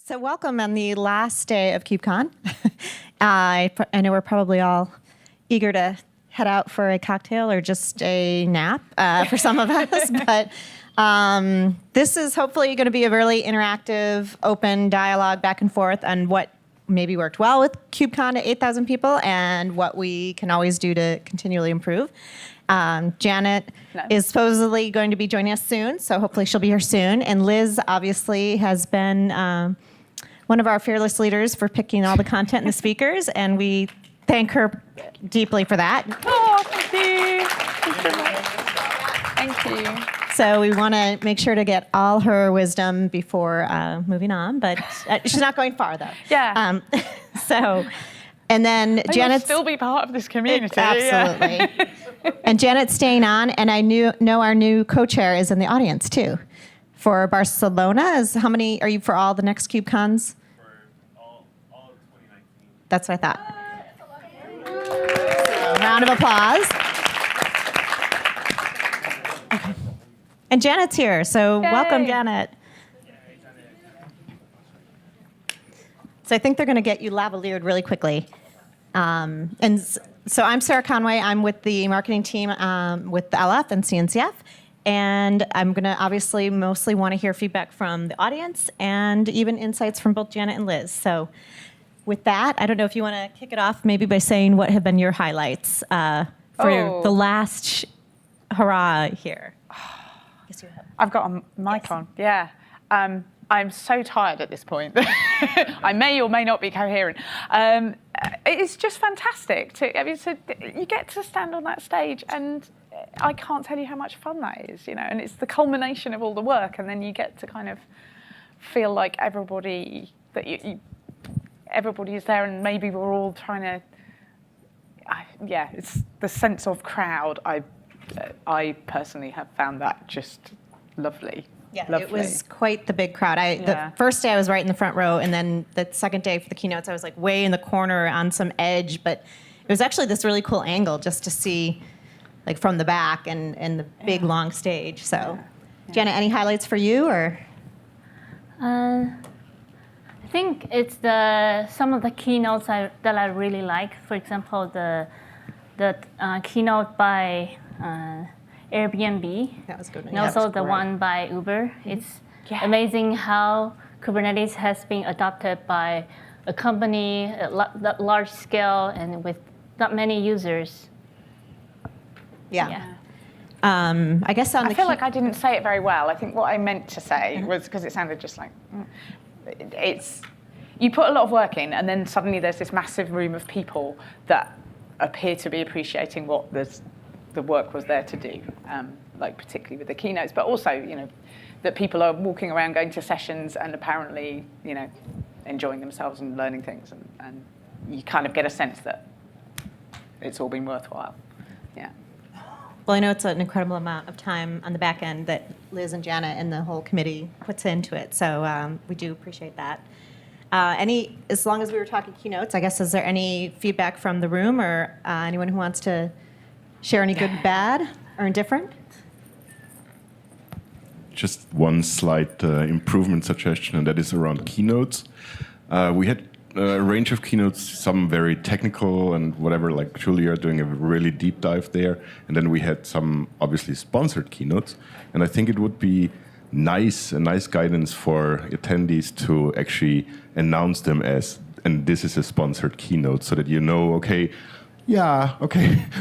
So welcome on the last day of KubeCon. I know we're probably all eager to head out for a cocktail or just a nap for some of us, but this is hopefully going to be a really interactive, open dialogue back and forth on what maybe worked well with KubeCon at 8,000 people and what we can always do to continually improve. Janet is supposedly going to be joining us soon, so hopefully she'll be here soon. And Liz obviously has been one of our fearless leaders for picking all the content and the speakers, and we thank her deeply for that. Oh, thank you. Thank you. So we want to make sure to get all her wisdom before moving on, but she's not going far, though. Yeah. And then Janet's still be part of this community. Absolutely. Yeah. And Janet's staying on, and I know our new co-chair is in the audience too. For Barcelona, how many are you for all the next KubeCons? For all of 2019. That's what I thought. So, round of applause. Okay. And Janet's here, so Yay. Welcome, Janet. So I think they're going to get you lavaliered really quickly. So I'm Sarah Conway. I'm with the marketing team with the LF and CNCF. And I'm going to obviously mostly want to hear feedback from the audience and even insights from both Janet and Liz. So with that, I don't know if you want to kick it off maybe by saying what have been your highlights for the last hurrah here. Yes, you have. I've got a mic on. Yeah. I'm so tired at this point. I may or may not be coherent. It's just fantastic. You get to stand on that stage, and I can't tell you how much fun that is, and it's the culmination of all the work, and then you get to kind of feel like everybody is there, and maybe we're all trying to. It's the sense of crowd. I personally have found that just lovely. Yeah, lovely. It was quite the big crowd. The first day I was right in the front row, and then the second day for the keynotes I was like way in the corner on some edge, but it was actually this really cool angle just to see like from the back and the big long stage. So, Janet, any highlights for you or? I think it's some of the keynotes that I really like. For example, the keynote by Airbnb. That was good. And also the one by Uber. It's amazing how Kubernetes has been adopted by a company at large scale and with not many users. Yeah. I guess I feel like I didn't say it very well. I think what I meant to say was, because it sounded just like, you put a lot of work in, and then suddenly there's this massive room of people that appear to be appreciating what the work was there to do, like particularly with the keynotes, but also, that people are walking around going to sessions and apparently, enjoying themselves and learning things, and you kind of get a sense that it's all been worthwhile. Yeah. Well, I know it's an incredible amount of time on the back end that Liz and Janet and the whole committee puts into it, so we do appreciate that. As long as we were talking keynotes, I guess, is there any feedback from the room or anyone who wants to share any good, bad, or indifferent? Just one slight improvement suggestion, and that is around keynotes. We had a range of keynotes, some very technical and whatever, like Julia doing a really deep dive there. And then we had some obviously sponsored keynotes. And I think it would be a nice guidance for attendees to actually announce them as, and this is a sponsored keynote, so that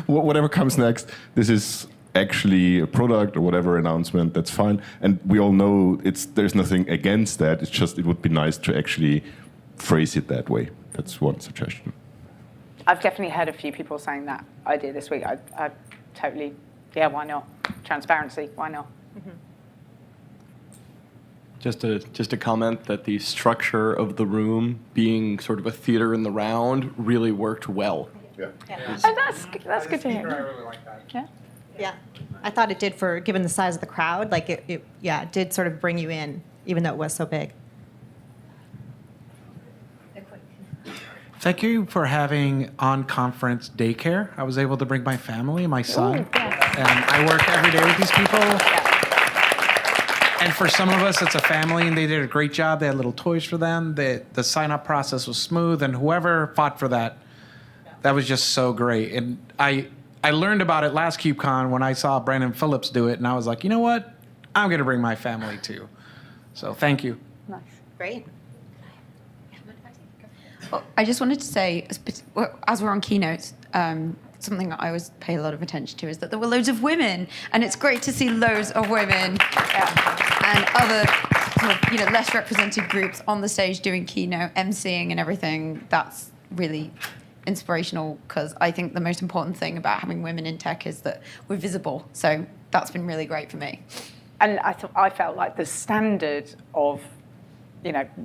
whatever comes next, this is actually a product or whatever announcement, that's fine. And we all know there's nothing against that. It's just, it would be nice to actually phrase it that way. That's one suggestion. I've definitely heard a few people saying that idea this week. I totally, why not? Transparency, why not? Mm-hmm. Just a comment that the structure of the room being sort of a theater in the round really worked well. Yeah. That's good to hear. I really like that. Yeah. I thought it did given the size of the crowd, like it did sort of bring you in, even though it was so big. Thank you for having on-conference daycare. I was able to bring my family, my son, and I work every day with these people. And for some of us, it's a family, and they did a great job. They had little toys for them. The sign-up process was smooth, and whoever fought for that, that was just so great. And I learned about it last KubeCon when I saw Brandon Phillips do it, and I was like, you know what? I'm going to bring my family too. So thank you. Nice. Great. Well, I just wanted to say, as we're on keynotes, something that I always pay a lot of attention to is that there were loads of women, and it's great to see loads of women and other sort of, less represented groups on the stage doing keynote, emceeing and everything. That's really inspirational, because I think the most important thing about having women in tech is that we're visible. So that's been really great for me. And I felt like the standard of,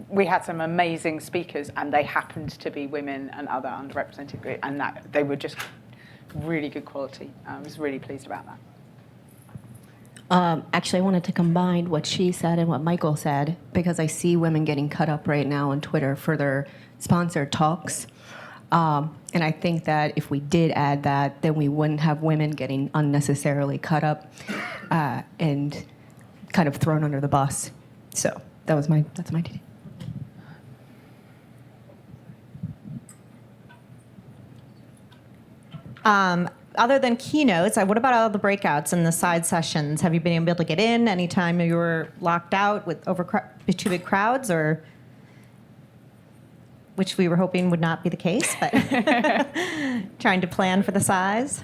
we had some amazing speakers, and they happened to be women and other underrepresented groups, and that they were just really good quality. I was really pleased about that. Actually, I wanted to combine what she said and what Michael said, because I see women getting cut up right now on Twitter for their sponsored talks. And I think that if we did add that, then we wouldn't have women getting unnecessarily cut up and kind of thrown under the bus. So that's my take. Other than keynotes, what about all the breakouts and the side sessions? Have you been able to get in anytime you were locked out with too big crowds, or which we were hoping would not be the case, but trying to plan for the size?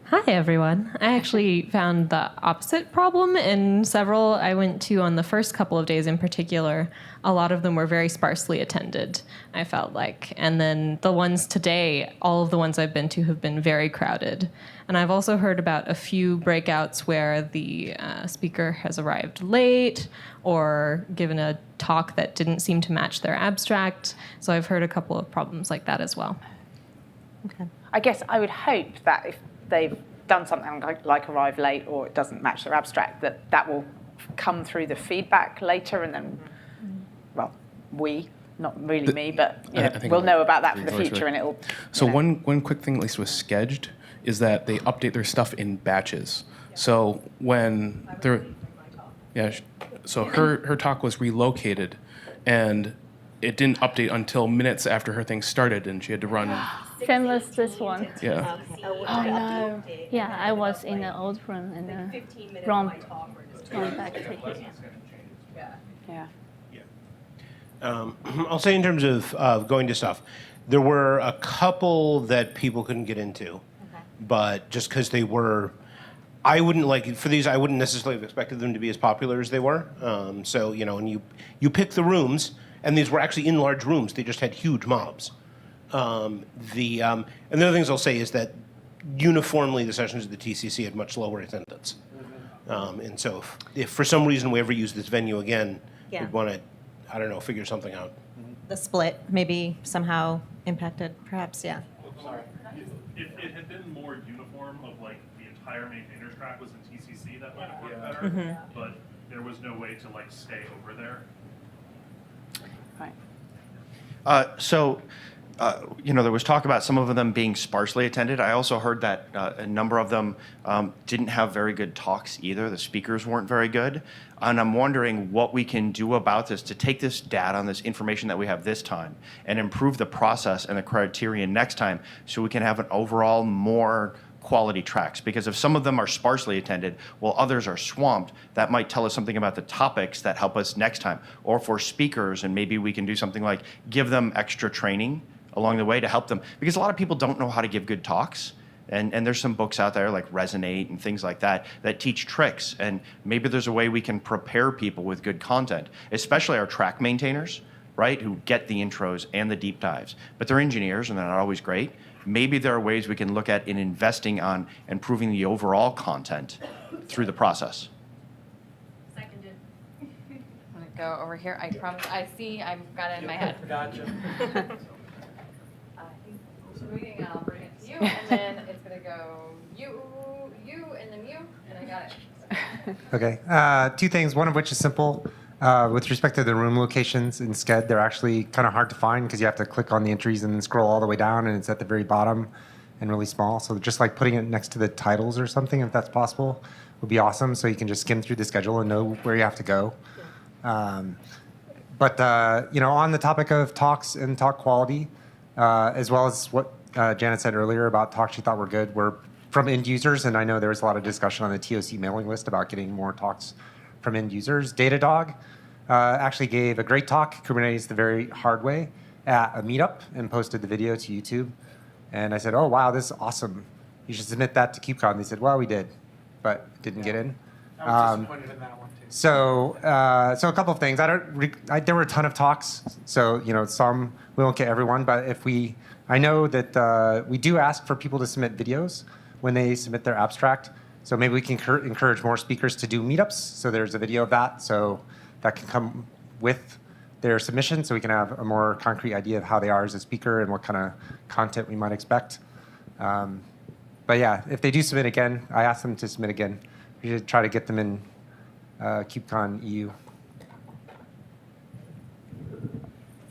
Hi, everyone. I actually found the opposite problem in several I went to on the first couple of days in particular. A lot of them were very sparsely attended, I felt like. And then the ones today, all of the ones I've been to have been very crowded. And I've also heard about a few breakouts where the speaker has arrived late or given a talk that didn't seem to match their abstract. So I've heard a couple of problems like that as well. Okay. I guess I would hope that if they've done something like arrive late or it doesn't match their abstract, that will come through the feedback later, and then, well, not really me, but we'll know about that for the future, and it'll. So one quick thing, at least with Sketched, is that they update their stuff in batches. So when they're, so her talk was relocated, and it didn't update until minutes after her thing started, and she had to run. Same as this one. Yeah. Oh no. Yeah, I was in the old room and then run back to here. Yeah. I'll say in terms of going to stuff, there were a couple that people couldn't get into, but just because they were, I wouldn't necessarily have expected them to be as popular as they were. So, and you pick the rooms, and these were actually in large rooms. They just had huge mobs. And the other things I'll say is that uniformly the sessions of the TCC had much lower attendance. And so if for some reason we ever use this venue again, we'd want to, I don't know, figure something out. The split maybe somehow impacted, perhaps, yeah. Sorry. If it had been more uniform of like the entire maintainer track was in TCC, that might have worked better. But there was no way to like stay over there. Right. There was talk about some of them being sparsely attended. I also heard that a number of them didn't have very good talks either. The speakers weren't very good. And I'm wondering what we can do about this to take this data and this information that we have this time and improve the process and the criterion next time so we can have an overall more quality tracks. Because if some of them are sparsely attended while others are swamped, that might tell us something about the topics that help us next time. Or for speakers, and maybe we can do something like give them extra training along the way to help them, because a lot of people don't know how to give good talks, and there's some books out there like Resonate and things like that that teach tricks, and maybe there's a way we can prepare people with good content, especially our track maintainers, right, who get the intros and the deep dives, but they're engineers and they're not always great. Maybe there are ways we can look at in investing on improving the overall content through the process. Seconded. I'm gonna go over here. I promise. I've got it in my head. Gotcha. Reading, I'll bring it to you, and then it's gonna go you, and then you, and I got it. Okay. Two things. One of which is simple. With respect to the room locations in Sked, they're actually kind of hard to find because you have to click on the entries and then scroll all the way down, and it's at the very bottom. and really small. So just like putting it next to the titles or something, if that's possible, would be awesome. So you can just skim through the schedule and know where you have to go. But on the topic of talks and talk quality, as well as what Janet said earlier about talks she thought were good, were from end users, and I know there was a lot of discussion on the TOC mailing list about getting more talks from end users. Datadog actually gave a great talk, Kubernetes the very hard way, at a meetup and posted the video to YouTube. And I said, oh, wow, this is awesome. You should submit that to KubeCon. They said, well, we did, but didn't get in. I was disappointed in that one, too. So a couple of things. There were a ton of talks, so some we won't get everyone, but I know that we do ask for people to submit videos when they submit their abstract. So maybe we can encourage more speakers to do meetups. So there's a video of that, so that can come with their submission, so we can have a more concrete idea of how they are as a speaker and what kind of content we might expect. But yeah, if they do submit again, I ask them to submit again. We should try to get them in KubeCon EU.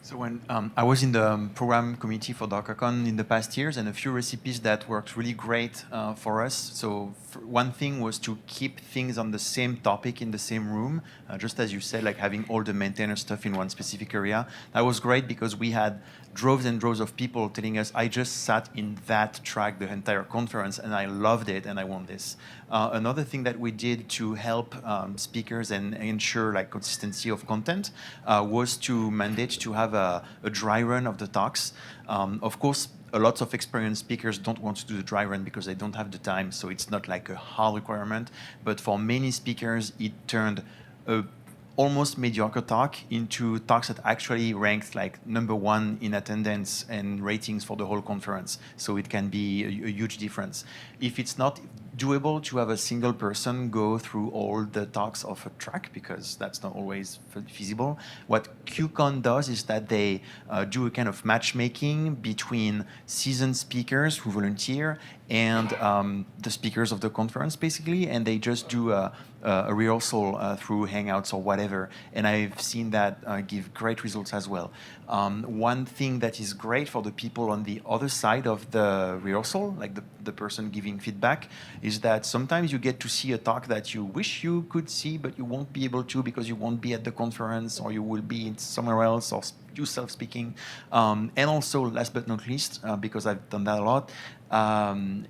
So when I was in the program committee for DockerCon in the past years, and a few recipes that worked really great for us. So one thing was to keep things on the same topic in the same room, just as you said, like having all the maintainer stuff in one specific area. That was great because we had droves and droves of people telling us, I just sat in that track the entire conference and I loved it and I want this. Another thing that we did to help speakers and ensure like consistency of content was to mandate to have a dry run of the talks. Of course, a lot of experienced speakers don't want to do the dry run because they don't have the time, so it's not like a hard requirement. But for many speakers, it turned a almost mediocre talk into talks that actually ranked like #1 in attendance and ratings for the whole conference. So it can be a huge difference. If it's not doable to have a single person go through all the talks of a track, because that's not always feasible, what KubeCon does is that they do a kind of matchmaking between seasoned speakers who volunteer and the speakers of the conference, basically, and they just do a rehearsal through Hangouts or whatever, and I've seen that give great results as well. One thing that is great for the people on the other side of the rehearsal, like the person giving feedback, is that sometimes you get to see a talk that you wish you could see, but you won't be able to because you won't be at the conference or you will be somewhere else or you self-speaking. And also, last but not least, because I've done that a lot,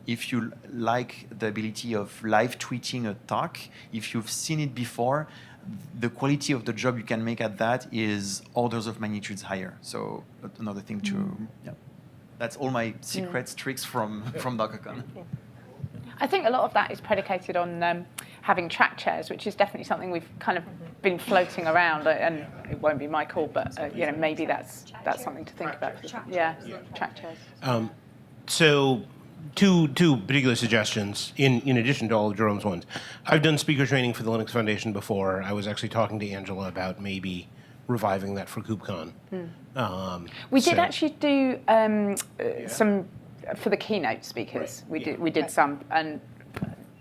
if you like the ability of live tweeting a talk, if you've seen it before, the quality of the job you can make at that is orders of magnitudes higher. So another thing to, yeah. That's all my secrets, tricks from DockerCon. I think a lot of that is predicated on having track chairs, which is definitely something we've kind of been floating around, and it won't be my call, but maybe that's something to think about. Yeah, track chairs. So two particular suggestions in addition to all of Jerome's ones. I've done speaker training for the Linux Foundation before. I was actually talking to Angela about maybe reviving that for KubeCon. We did actually do some for the keynote speakers. We did some, and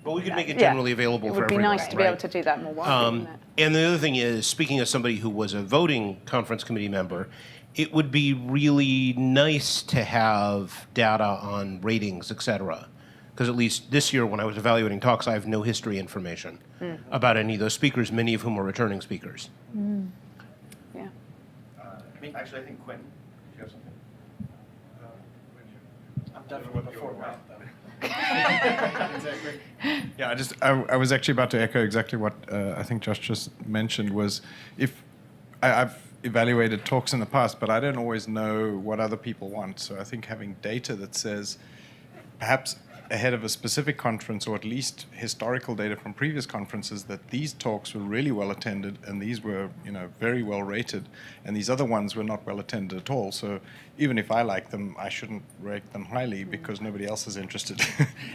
but we could make it generally available for everyone. It would be nice to be able to do that more widely. And the other thing is, speaking as somebody who was a voting conference committee member, it would be really nice to have data on ratings, et cetera. Because at least this year, when I was evaluating talks, I have no history information about any of those speakers, many of whom are returning speakers. Yeah. Actually, I think Quinn, do you have something? I'm definitely before that. Exactly. Yeah, I was actually about to echo exactly what I think Josh just mentioned. Was if I've evaluated talks in the past, but I don't always know what other people want. So I think having data that says, perhaps ahead of a specific conference, or at least historical data from previous conferences, that these talks were really well attended and these were, very well rated, and these other ones were not well attended at all. So even if I like them, I shouldn't rate them highly because nobody else is interested.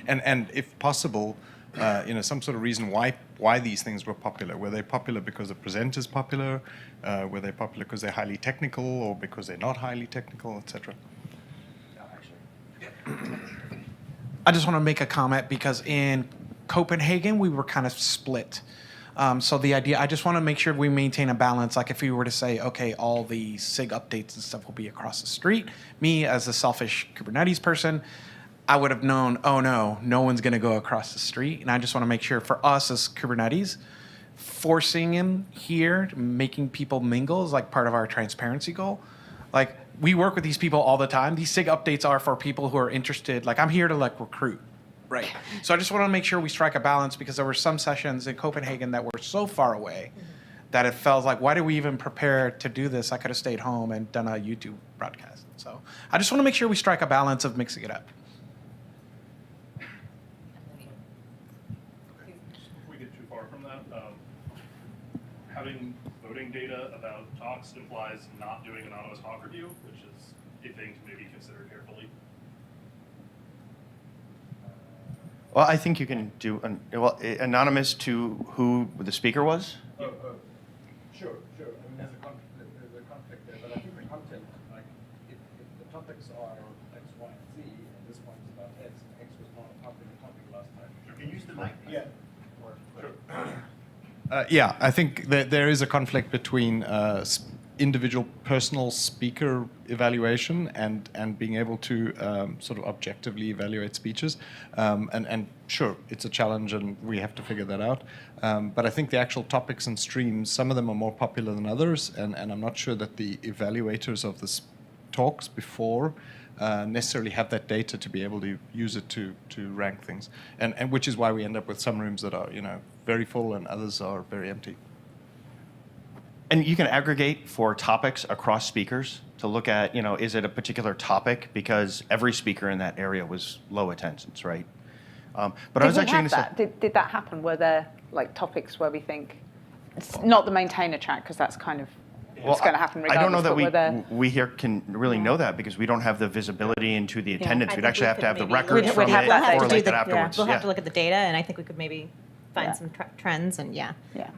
and if possible, some sort of reason why these things were popular. Were they popular because the presenter's popular? Were they popular because they're highly technical, or because they're not highly technical, etc.? I just want to make a comment because in Copenhagen, we were kind of split. So the idea, I just want to make sure we maintain a balance. Like if we were to say, okay, all the SIG updates and stuff will be across the street. Me, as a selfish Kubernetes person, I would have known, oh no one's going to go across the street. And I just want to make sure for us as Kubernetes, forcing in here, making people mingle is like part of our transparency goal. Like we work with these people all the time. These SIG updates are for people who are interested. Like I'm here to like recruit, right? So I just want to make sure we strike a balance because there were some sessions in Copenhagen that were so far away that it felt like, why did we even prepare to do this? I could have stayed home and done a YouTube broadcast. So I just want to make sure we strike a balance of mixing it up. Having voting data about talks implies not doing anonymous talk review, which is a thing to maybe consider carefully. Well, I think you can do anonymous to who the speaker was. Sure. I mean, there's a conflict there, but I think the content, like, if the topics are X, Y, and Z, and this one's about X, and X was not a popular topic last time. Can you use the mic? Yeah. Yeah, I think that there is a conflict between individual personal speaker evaluation and being able to sort of objectively evaluate speeches. And sure, it's a challenge and we have to figure that out. But I think the actual topics and streams, some of them are more popular than others, and I'm not sure that the evaluators of the talks before necessarily have that data to be able to use it to rank things. And which is why we end up with some rooms that are, very full and others are very empty. And you can aggregate for topics across speakers to look at, is it a particular topic? Because every speaker in that area was low attendance, right? But I was actually going to say, did that happen? Were there like topics where we think it's not the maintainer track because that's kind of it's going to happen regardless? I don't know that we here can really know that because we don't have the visibility into the attendance. We'd actually have to have the records from it or like that afterwards. We'll have to look at the data, and I think we could maybe find some trends and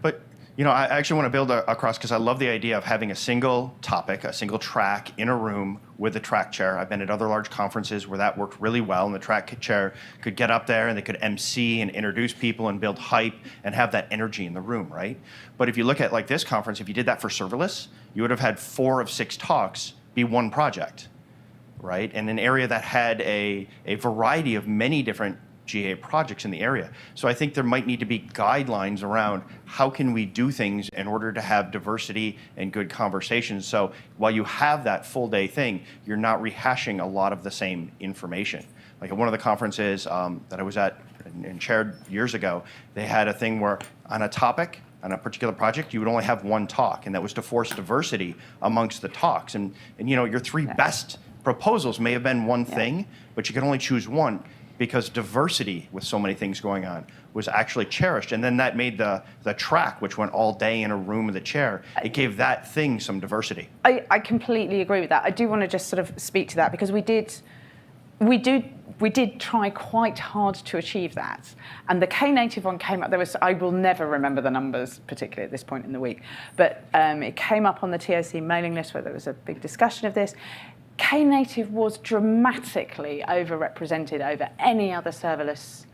But I actually want to build across because I love the idea of having a single topic, a single track in a room with a track chair. I've been at other large conferences where that worked really well, and the track chair could get up there and they could MC and introduce people and build hype and have that energy in the room, right? But if you look at like this conference, if you did that for serverless, you would have had 4 of 6 talks be one project, right? And an area that had a variety of many different GA projects in the area. So I think there might need to be guidelines around how can we do things in order to have diversity and good conversations. So while you have that full day thing, you're not rehashing a lot of the same information. Like at one of the conferences that I was at and chaired years ago, they had a thing where on a topic, on a particular project, you would only have one talk, and that was to force diversity amongst the talks. And your 3 best proposals may have been one thing, but you could only choose one, because diversity with so many things going on was actually cherished. And then that made the track, which went all day in a room with a chair, it gave that thing some diversity. I completely agree with that. I do want to just sort of speak to that because we did try quite hard to achieve that. And the Knative one came up, I will never remember the numbers, particularly at this point in the week, but it came up on the TOC mailing list where there was a big discussion of this. Knative was dramatically overrepresented over any other serverless.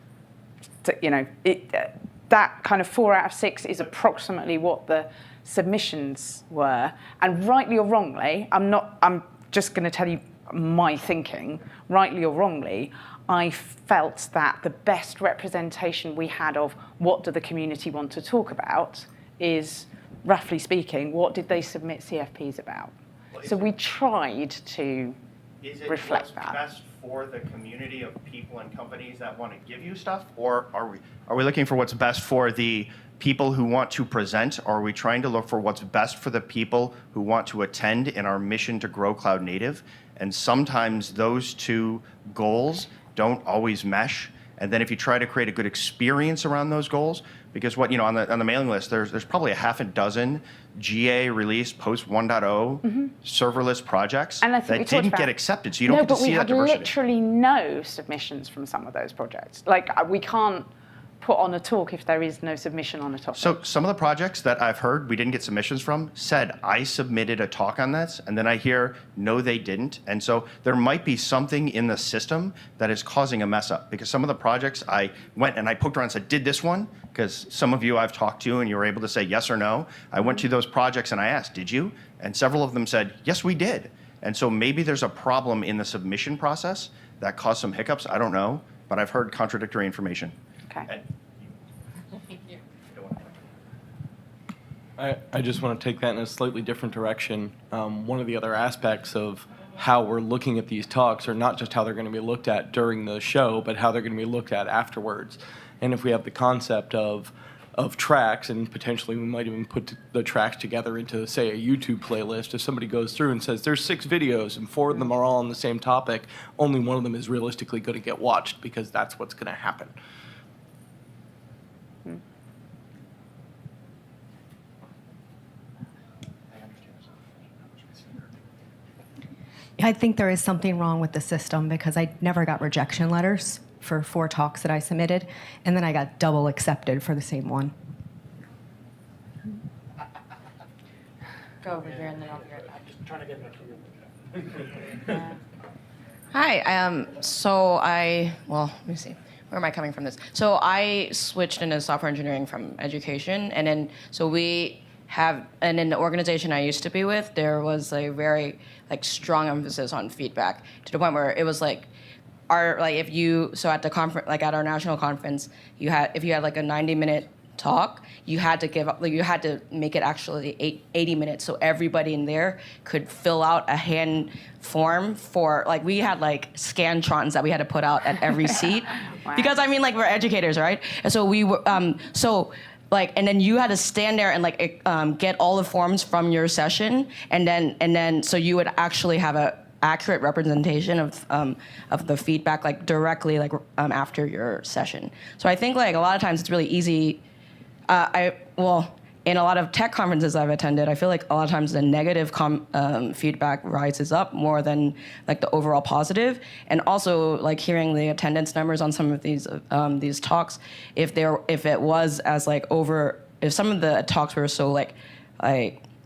That kind of 4 out of 6 is approximately what the submissions were. And rightly or wrongly, I'm just going to tell you my thinking. Rightly or wrongly, I felt that the best representation we had of what do the community want to talk about is, roughly speaking, what did they submit CFPs about? So we tried to reflect that. Is it what's best for the community of people and companies that want to give you stuff? Or are we looking for what's best for the people who want to present? Or are we trying to look for what's best for the people who want to attend in our mission to grow cloud native? And sometimes those 2 goals don't always mesh. And then if you try to create a good experience around those goals, because on the mailing list, there's probably a half a dozen GA released post 1.0 serverless projects that didn't get accepted. So you don't get to see that diversity. No, but we had literally no submissions from some of those projects. Like we can't put on a talk if there is no submission on a topic. So some of the projects that I've heard we didn't get submissions from said, I submitted a talk on this, and then I hear, no, they didn't. And so there might be something in the system that is causing a mess up, because some of the projects I went and I poked around and said, did this one? Because some of you I've talked to and you were able to say yes or no. I went to those projects and I asked, did you? And several of them said, yes, we did. And so maybe there's a problem in the submission process that caused some hiccups. I don't know, but I've heard contradictory information. Okay. I just want to take that in a slightly different direction. One of the other aspects of how we're looking at these talks are not just how they're going to be looked at during the show, but how they're going to be looked at afterwards. And if we have the concept of tracks, and potentially we might even put the tracks together into, say, a YouTube playlist. If somebody goes through and says, there's 6 videos and 4 of them are all on the same topic, only one of them is realistically going to get watched because that's what's going to happen. I think there is something wrong with the system because I never got rejection letters for 4 talks that I submitted, and then I got double accepted for the same one. Go over here and then I'll be right back. Just trying to get back to you. Hi, well, let me see. Where am I coming from this? So I switched into software engineering from education, and then and in the organization I used to be with, there was a very strong emphasis on feedback to the point where it was at the conference, at our national conference, if you had a 90-minute talk, you had to make it actually 80 minutes so everybody in there could fill out a hand form for we had scantrons that we had to put out at every seat. Wow. Because we're educators, right? And so we were and then you had to stand there and get all the forms from your session, and then so you would actually have a accurate representation of the feedback directly after your session. So I think a lot of times it's really easy. In a lot of tech conferences I've attended, I feel like a lot of times the negative feedback rises up more than the overall positive. And also hearing the attendance numbers on some of these talks, if it was as if some of the talks were so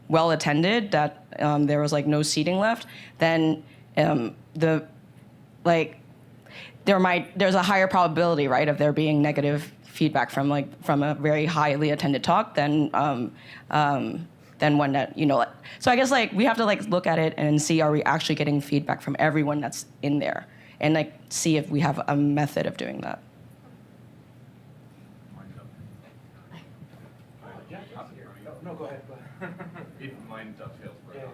well attended that there was no seating left, then there's a higher probability, right, of there being negative feedback from a very highly attended talk than one that So I guess we have to look at it and see, are we actually getting feedback from everyone that's in there, and see if we have a method of doing that. No, go ahead. Mine dovetails right on.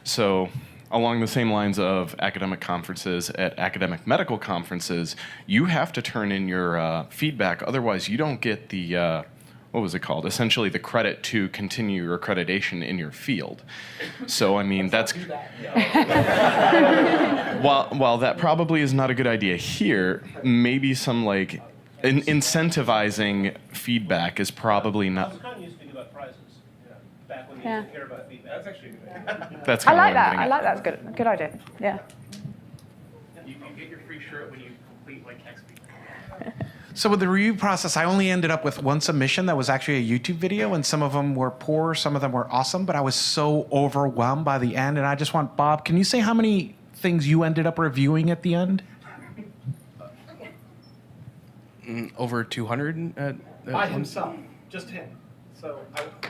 So, along the same lines of academic conferences, at academic medical conferences, you have to turn in your feedback. Otherwise, you don't get the, what was it called? Essentially the credit to continue your accreditation in your field. So, I mean, that's... while that probably is not a good idea here, maybe some incentivizing feedback is probably not... used to think about prizes. Back when you didn't care about feedback. That's actually a good idea. That's I like that. I like that. It's good idea. Yeah. You get your free shirt when you complete X people. So with the review process, I only ended up with one submission that was actually a YouTube video, and some of them were poor, some of them were awesome, but I was so overwhelmed by the end, and I just want, Bob, can you say how many things you ended up reviewing at the end? Over 200 By himself, just him. So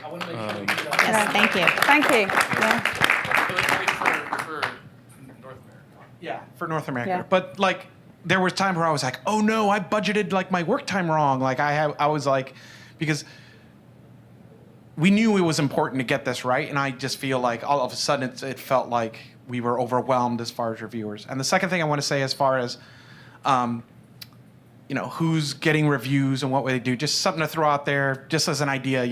I want to make sure. Yes, thank you. Thank you. Yeah. For North America. Yeah, for North America. Yeah. But there was time where I was like, oh no, I budgeted my work time wrong. I was because we knew it was important to get this right, and I just feel all of a sudden it felt like we were overwhelmed as far as reviewers. And the second thing I want to say as far as who's getting reviews and what would they do, just something to throw out there just as an idea,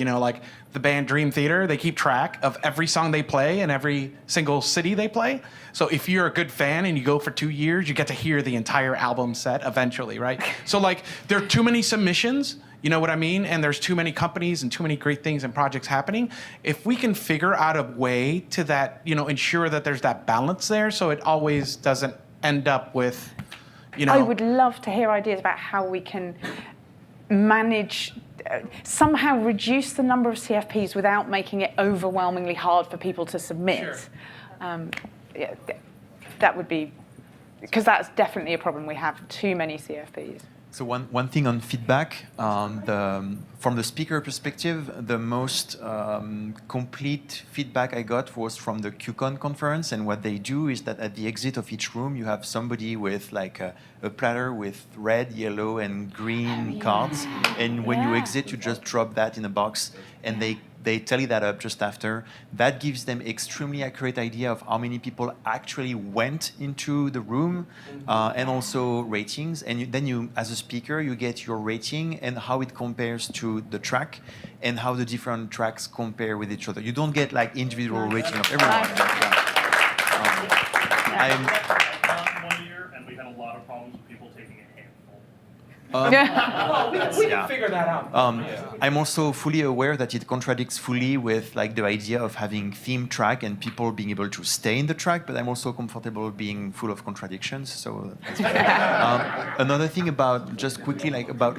the band Dream Theater, they keep track of every song they play in every single city they play. So if you're a good fan and you go for 2 years, you get to hear the entire album set eventually, right? So there are too many submissions, you know what I mean? And there's too many companies and too many great things and projects happening. If we can figure out a way to that, ensure that there's that balance there so it always doesn't end up with, I would love to hear ideas about how we can manage, somehow reduce the number of CFPs without making it overwhelmingly hard for people to submit. Sure. That would be, because that's definitely a problem we have, too many CFPs. So one thing on feedback, from the speaker perspective, the most complete feedback I got was from the KubeCon conference. And what they do is that at the exit of each room, you have somebody with like a platter with red, yellow, and green cards. And when you exit, you just drop that in a box, and they tally that up just after. That gives them extremely accurate idea of how many people actually went into the room, and also ratings. And then you, as a speaker, you get your rating and how it compares to the track and how the different tracks compare with each other. You don't get like individual rating of everyone. One year, and we had a lot of problems with people taking a handful. We can figure that out. I'm also fully aware that it contradicts fully with like the idea of having theme track and people being able to stay in the track, but I'm also comfortable being full of contradictions. So that's another thing about just quickly about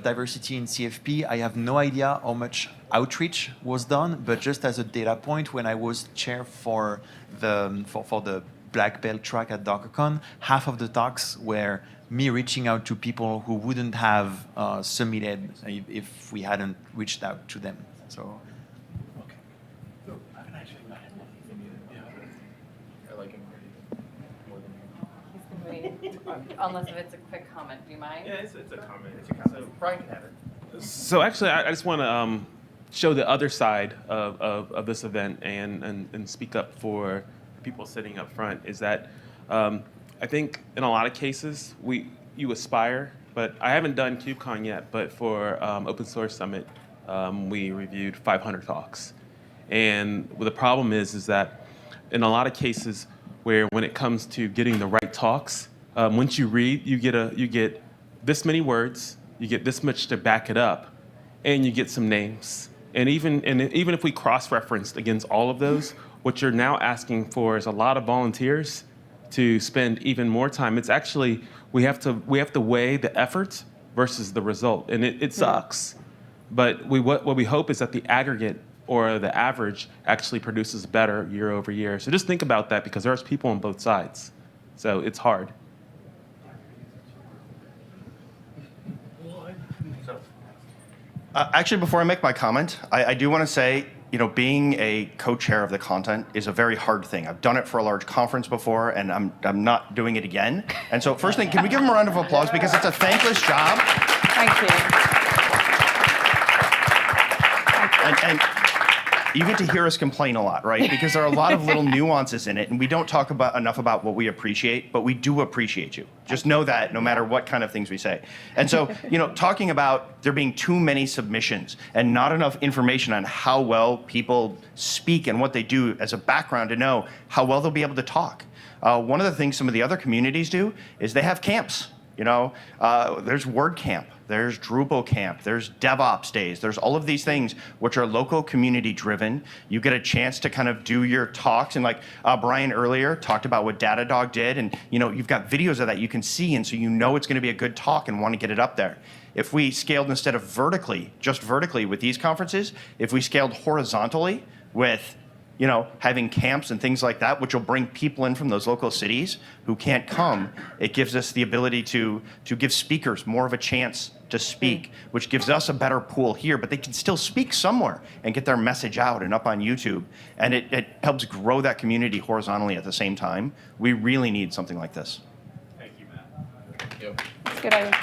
diversity in CFP, I have no idea how much outreach was done, but just as a data point, when I was chair for the Black Belt track at DockerCon, half of the talks were me reaching out to people who wouldn't have submitted if we hadn't reached out to them. So. Unless if it's a quick comment, do you mind? Yeah, it's a comment. So Brian can have it. So actually, I just want to show the other side of this event and speak up for people sitting up front. Is that I think in a lot of cases you aspire, but I haven't done KubeCon yet. But for Open Source Summit, we reviewed 500 talks, and the problem is that in a lot of cases where when it comes to getting the right talks, once you read, you get this many words, you get this much to back it up, and you get some names. And even if we cross-referenced against all of those, what you're now asking for is a lot of volunteers to spend even more time. It's actually we have to weigh the effort versus the result, and it sucks. But what we hope is that the aggregate or the average actually produces better year over year. So just think about that, because there's people on both sides. So it's hard. Actually, before I make my comment, I do want to say, being a co-chair of the content is a very hard thing. I've done it for a large conference before, and I'm not doing it again. And so first thing, can we give him a round of applause, because it's a thankless job. Thank you. And you get to hear us complain a lot, right? Because there are a lot of little nuances in it, and we don't talk enough about what we appreciate, but we do appreciate you. Just know that, no matter what kind of things we say. And so, talking about there being too many submissions and not enough information on how well people speak and what they do as a background to know how well they'll be able to talk. One of the things some of the other communities do is they have camps. There's WordCamp, there's Drupal Camp, there's DevOps Days, there's all of these things which are local community driven. You get a chance to kind of do your talks, and like Brian earlier talked about what Datadog did, and you've got videos of that you can see, and so it's going to be a good talk and want to get it up there. If we scaled instead of just vertically with these conferences, if we scaled horizontally with having camps and things like that, which will bring people in from those local cities who can't come, it gives us the ability to give speakers more of a chance to speak, which gives us a better pool here, but they can still speak somewhere and get their message out and up on YouTube. And it helps grow that community horizontally at the same time. We really need something like this. Thank you, Matt. Yep. That's good idea.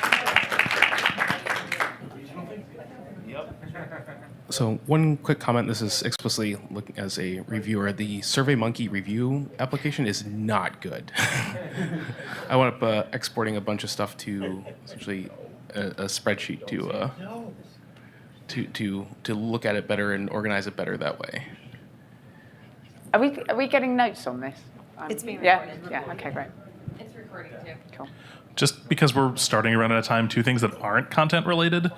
So one quick comment, this is explicitly looking as a reviewer, the SurveyMonkey review application is not good. I wound up exporting a bunch of stuff to essentially a spreadsheet to look at it better and organize it better that way. Are we getting notes on this? It's being recorded. Yeah, okay, great. It's recording too. Cool. Just because we're starting to run out of time, two things that aren't content related.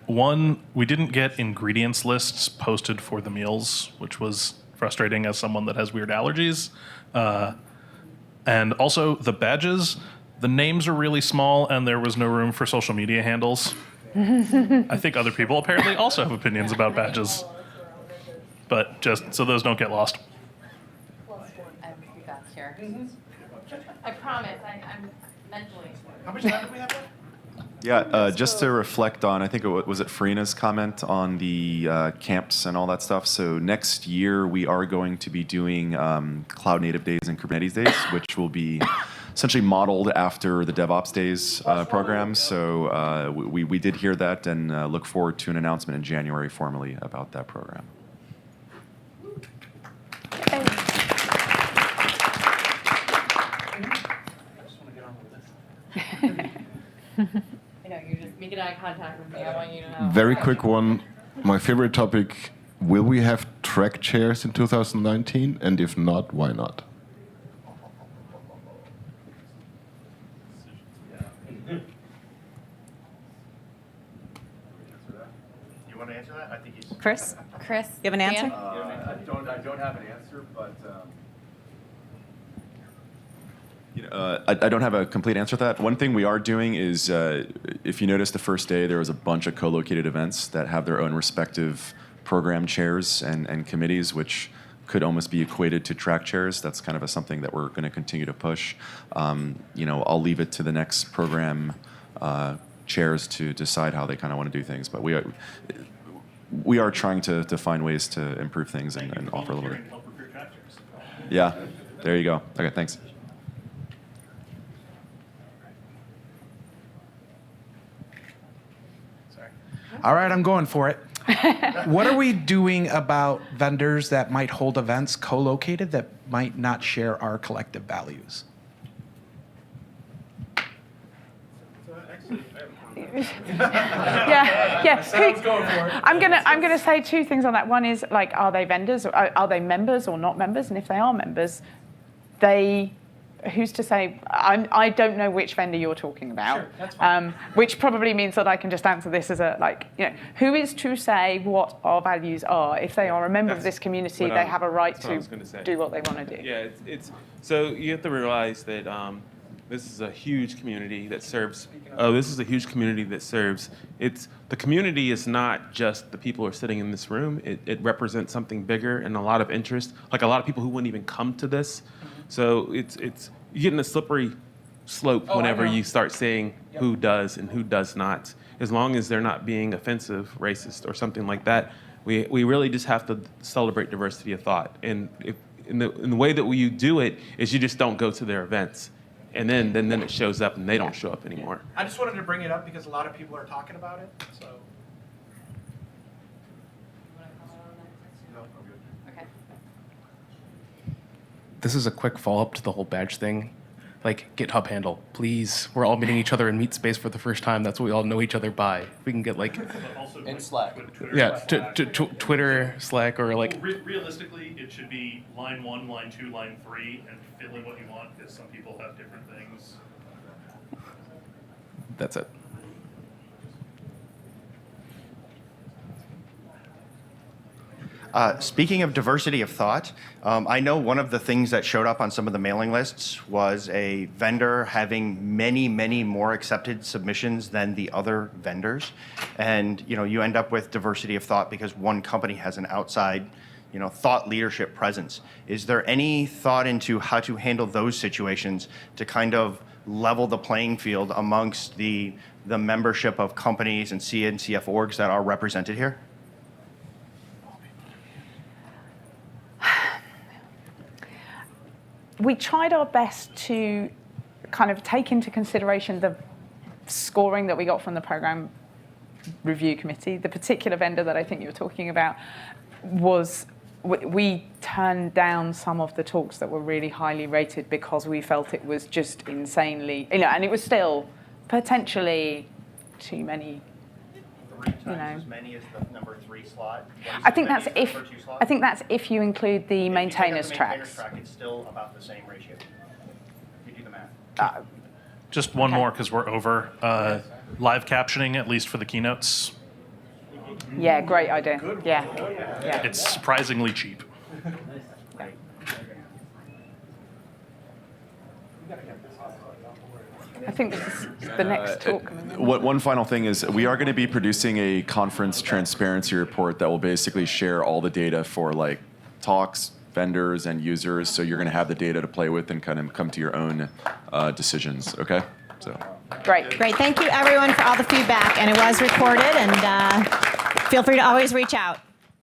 One, we didn't get ingredients lists posted for the meals, which was frustrating as someone that has weird allergies. And also the badges, the names are really small and there was no room for social media handles. I think other people apparently also have opinions about badges. But just so those don't get lost. I have feedback here. I promise, I'm mentally. How much time do we have left? Yeah, just to reflect on, I think was it Farina's comment on the camps and all that stuff. So next year we are going to be doing Cloud Native Days and Kubernetes Days, which will be essentially modeled after the DevOps Days program. So we did hear that and look forward to an announcement in January formally about that program. I know, you're just making eye contact with me. I want you to know. Very quick one. My favorite topic, will we have track chairs in 2019? And if not, why not? You want to answer that? I think he's... Chris, you have an answer? I don't have an answer, but I don't have a complete answer to that. One thing we are doing is, if you notice the first day, there was a bunch of co-located events that have their own respective program chairs and committees, which could almost be equated to track chairs. That's kind of something that we're going to continue to push. I'll leave it to the next program chairs to decide how they kind of want to do things. But we are trying to find ways to improve things and offer a little bit. Yeah, there you go. Okay, thanks. All right, I'm going for it. What are we doing about vendors that might hold events co-located that might not share our collective values? Yeah. I'm gonna say two things on that. One is, like, are they vendors? Or are they members or not members? And if they are members, who's to say? I don't know which vendor you're talking about. Sure, that's fine. Which probably means that I can just answer this as who is to say what our values are? If they are a member of this community, they have a right to do what they want to do. Yeah, so you have to realize that this is a huge community that serves. The community is not just the people who are sitting in this room. It represents something bigger and a lot of interest. Like a lot of people who wouldn't even come to this. So you get in a slippery slope whenever you start saying who does and who does not. As long as they're not being offensive, racist, or something like that, we really just have to celebrate diversity of thought. And in the way that you do it is you just don't go to their events. And then it shows up and they don't show up anymore. I just wanted to bring it up because a lot of people are talking about it. So. This is a quick follow-up to the whole badge thing. Like, GitHub handle, please. We're all meeting each other in meet space for the first time. That's what we all know each other by. We can get, like... in Slack. Yeah, Twitter, Slack, or like... Realistically, it should be line 1, line 2, line 3, and fill in what you want, because some people have different things. That's it. Speaking of diversity of thought, I know one of the things that showed up on some of the mailing lists was a vendor having many, many more accepted submissions than the other vendors. And you end up with diversity of thought because one company has an outside thought leadership presence. Is there any thought into how to handle those situations to kind of level the playing field amongst the membership of companies and CNCF orgs that are represented here? We tried our best to kind of take into consideration the scoring that we got from the program review committee. The particular vendor that I think you were talking about we turned down some of the talks that were really highly rated because we felt it was just insanely, and it was still potentially too many. 3 times as many as the number 3 slot. I think that's if you include the maintainers tracks. Track, it's still about the same ratio. If you do the math. Just one more because we're over. Live captioning, at least for the keynotes. Yeah, great idea. Yeah. It's surprisingly cheap. I think this is the next talk. One final thing is we are going to be producing a conference transparency report that will basically share all the data for like talks, vendors, and users. So you're going to have the data to play with and kind of come to your own decisions. Okay, so. Great. Great. Thank you, everyone, for all the feedback. And it was recorded, and feel free to always reach out.